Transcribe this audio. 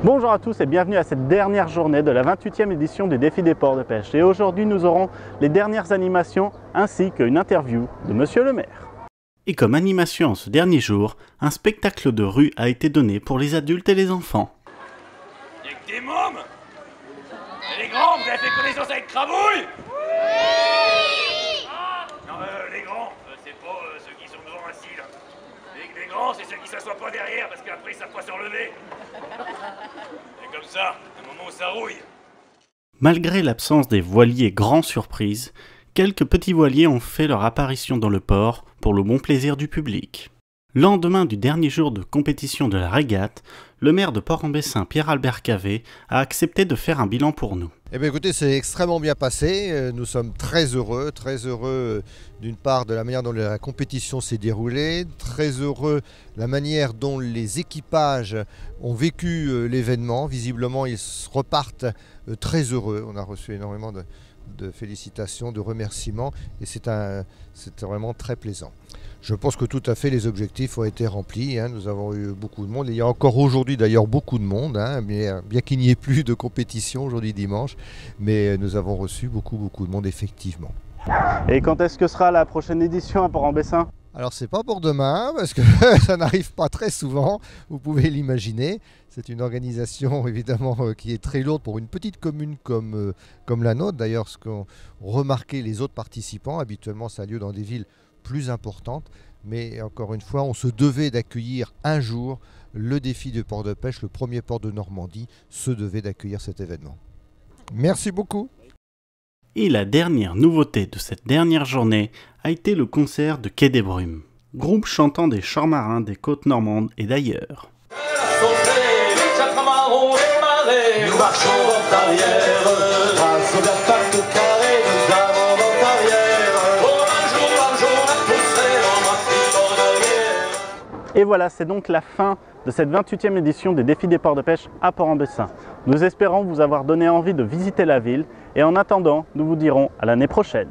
Bonjour à tous et bienvenue à cette dernière journée de la 28e édition du défi des ports de pêche. Et aujourd'hui nous aurons les dernières animations ainsi qu'une interview de Monsieur le maire. Et comme animation en ce dernier jour, un spectacle de rue a été donné pour les adultes et les enfants. Y'a que des mômes. Et les grands, vous avez fait connaissance avec Crabouille? Oui. Non, les grands, c'est pas ceux qui sont devant assis là. Les grands, c'est ceux qui s'assoient pas derrière parce qu'après ils savent pas se relever. Et comme ça, à un moment où ça rouille. Malgré l'absence des voiliers grands surprises, quelques petits voiliers ont fait leur apparition dans le port pour le bon plaisir du public. Lendemain du dernier jour de compétition de la régate, le maire de Port-en-Bessin, Pierre-Albert Cavé, a accepté de faire un bilan pour nous. Eh bien écoutez, c'est extrêmement bien passé, nous sommes très heureux d'une part de la manière dont la compétition s'est déroulée, très heureux de la manière dont les équipages ont vécu l'événement. Visiblement ils repartent très heureux, on a reçu énormément de félicitations, de remerciements et c'est vraiment très plaisant. Je pense que tout à fait les objectifs ont été remplis, hein. Nous avons eu beaucoup de monde, il y a encore aujourd'hui d'ailleurs beaucoup de monde, hein, bien qu'il n'y ait plus de compétition aujourd'hui dimanche, mais nous avons reçu beaucoup de monde effectivement. Et quand est-ce que sera la prochaine édition à Port-en-Bessin ? Alors c'est pas pour demain, parce que ça n'arrive pas très souvent, vous pouvez l'imaginer. C'est une organisation évidemment qui est très lourde pour une petite commune comme la nôtre. D'ailleurs, ce qu'ont remarqué les autres participants, habituellement ça a lieu dans des villes plus importantes. Mais encore une fois, on se devait d'accueillir un jour le défi de port de pêche, le premier port de Normandie se devait d'accueillir cet événement. Merci beaucoup. Et la dernière nouveauté de cette dernière journée a été le concert de Quai des Brumes, groupe chantant des chants marins des côtes normandes et d'ailleurs. Nous marchons en arrière, grâce aux impacts carrés, nous avons en arrière. Un jour, la pousserait en arrière. Et voilà, c'est donc la fin de cette 28e édition des défis des ports de pêche à Port-en-Bessin. Nous espérons vous avoir donné envie de visiter la ville et en attendant, nous vous dirons à l'année prochaine.